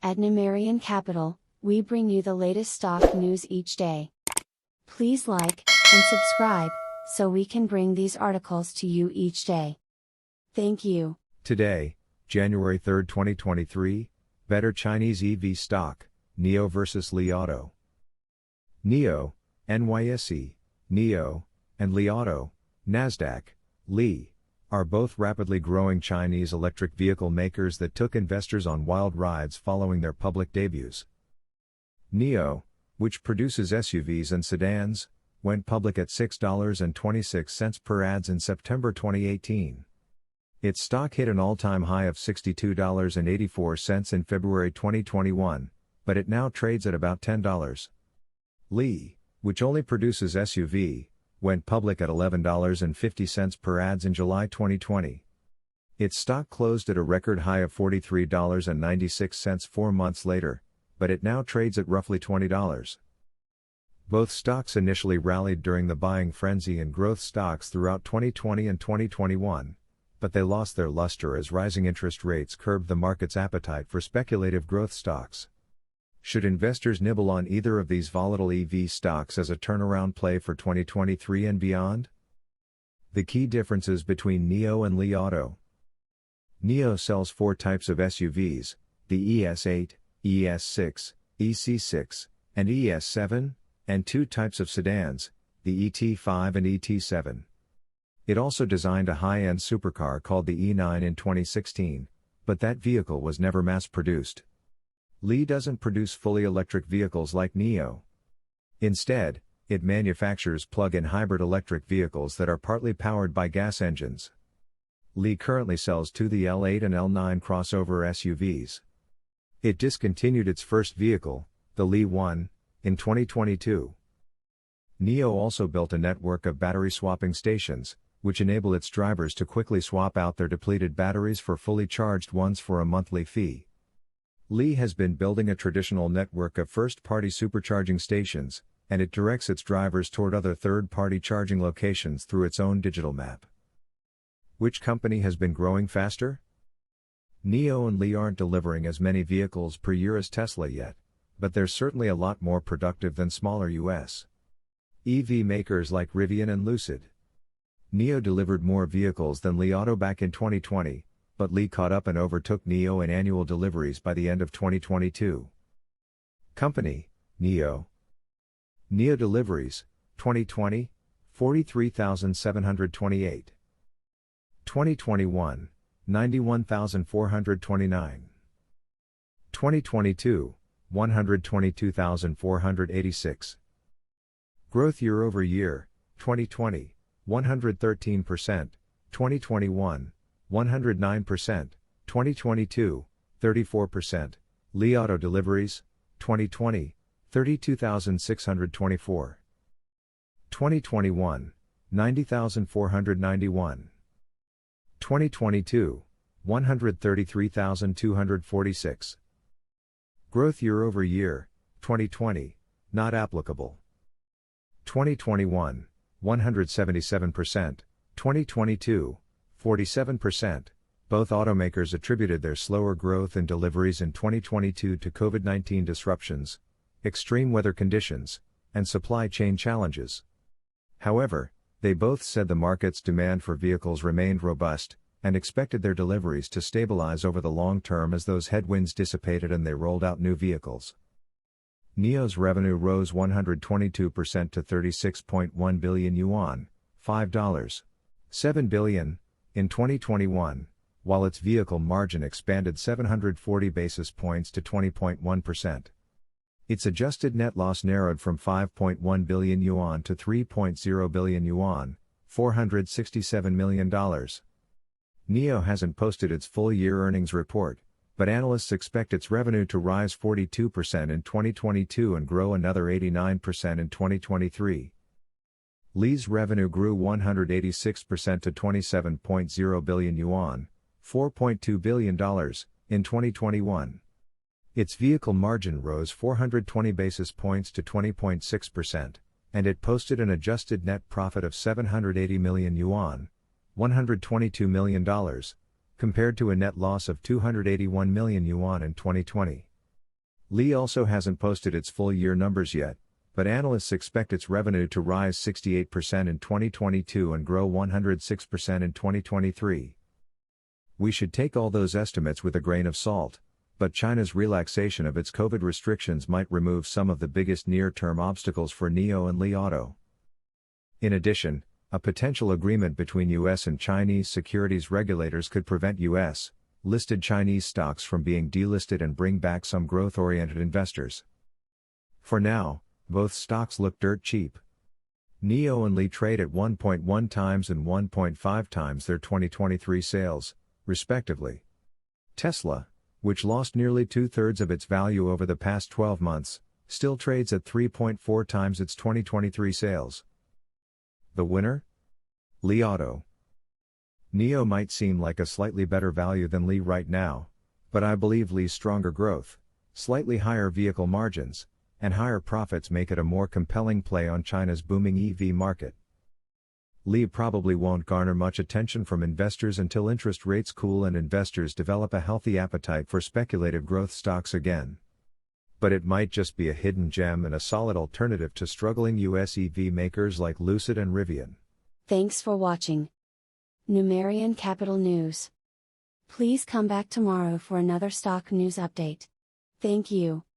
At Nemarian Capital, we bring you the latest stock news each day. Please like and subscribe so we can bring these articles to you each day. Thank you. Today, January 3, 2023, better Chinese EV stock, NIO versus Li Auto. NIO, NYSE, NIO, and Li Auto, Nasdaq, Li, are both rapidly growing Chinese electric vehicle makers that took investors on wild rides following their public debuts. NIO, which produces SUVs and sedans, went public at $6.26 per ADS in September 2018. Its stock hit an all-time high of $62.84 in February 2021, but it now trades at about $10. Li, which only produces SUV, went public at $11.50 per ADS in July 2020. Its stock closed at a record high of $43.96 4 months later, but it now trades at roughly $20. Both stocks initially rallied during the buying frenzy in growth stocks throughout 2020 and 2021, but they lost their luster as rising interest rates curbed the market's appetite for speculative growth stocks. Should investors nibble on either of these volatile EV stocks as a turnaround play for 2023 and beyond? The key differences between NIO and Li Auto. NIO sells 4 types of SUVs, the ES8, ES6, EC6, and ES7, and 2 types of sedans, the ET5 and ET7. It also designed a high-end supercar called the E9 in 2016, but that vehicle was never mass-produced. Li doesn't produce fully electric vehicles like NIO. Instead, it manufactures plug-in hybrid electric vehicles that are partly powered by gas engines. Li currently sells the L8 and L9 crossover SUVs. It discontinued its first vehicle, the Li 1, in 2022. NIO also built a network of battery swapping stations, which enable its drivers to quickly swap out their depleted batteries for fully charged ones for a monthly fee. Li has been building a traditional network of first-party supercharging stations, and it directs its drivers toward other third-party charging locations through its own digital map. Which company has been growing faster? NIO and Li aren't delivering as many vehicles per year as Tesla yet, but they're certainly a lot more productive than smaller US EV makers like Rivian and Lucid. NIO delivered more vehicles than Li Auto back in 2020, but Li caught up and overtook NIO in annual deliveries by the end of 2022. Company, NIO. NIO deliveries, 2020, 43,728. 2021, 91,429. 2022, 122,486. Growth year over year, 2020, 113%, 2021, 109%, 2022, 34%, Li Auto deliveries, 2020, 32,624. 2021, 90,491. 2022, 133,246. Growth year over year, 2020, not applicable. 2021, 177%, 2022, 47%. Both automakers attributed their slower growth in deliveries in 2022 to COVID-19 disruptions, extreme weather conditions, and supply chain challenges. However, they both said the market's demand for vehicles remained robust, and expected their deliveries to stabilize over the long term as those headwinds dissipated and they rolled out new vehicles. NIO's revenue rose 122% to 36.1 billion yuan, $5.7 billion, in 2021, while its vehicle margin expanded 740 basis points to 20.1%. Its adjusted net loss narrowed from 5.1 billion yuan to 3.0 billion yuan, $467 million. NIO hasn't posted its full-year earnings report, but analysts expect its revenue to rise 42% in 2022 and grow another 89% in 2023. Li's revenue grew 186% to 27.0 billion yuan, $4.2 billion, in 2021. Its vehicle margin rose 420 basis points to 20.6%, and it posted an adjusted net profit of 780 million yuan, $122 million, compared to a net loss of 281 million yuan in 2020. Li also hasn't posted its full year numbers yet, but analysts expect its revenue to rise 68% in 2022 and grow 106% in 2023. We should take all those estimates with a grain of salt, but China's relaxation of its COVID restrictions might remove some of the biggest near-term obstacles for NIO and Li Auto. In addition, a potential agreement between U.S. and Chinese securities regulators could prevent U.S. listed Chinese stocks from being delisted and bring back some growth-oriented investors. For now, both stocks look dirt cheap. NIO and Li trade at 1.1 times and 1.5 times their 2023 sales, respectively. Tesla, which lost nearly two-thirds of its value over the past 12 months, still trades at 3.4 times its 2023 sales. The winner? Li Auto. NIO might seem like a slightly better value than Li right now, but I believe Li's stronger growth, slightly higher vehicle margins, and higher profits make it a more compelling play on China's booming EV market. Li probably won't garner much attention from investors until interest rates cool and investors develop a healthy appetite for speculative growth stocks again. But it might just be a hidden gem and a solid alternative to struggling US EV makers like Lucid and Rivian. Thanks for watching Numerian Capital News. Please come back tomorrow for another stock news update. Thank you.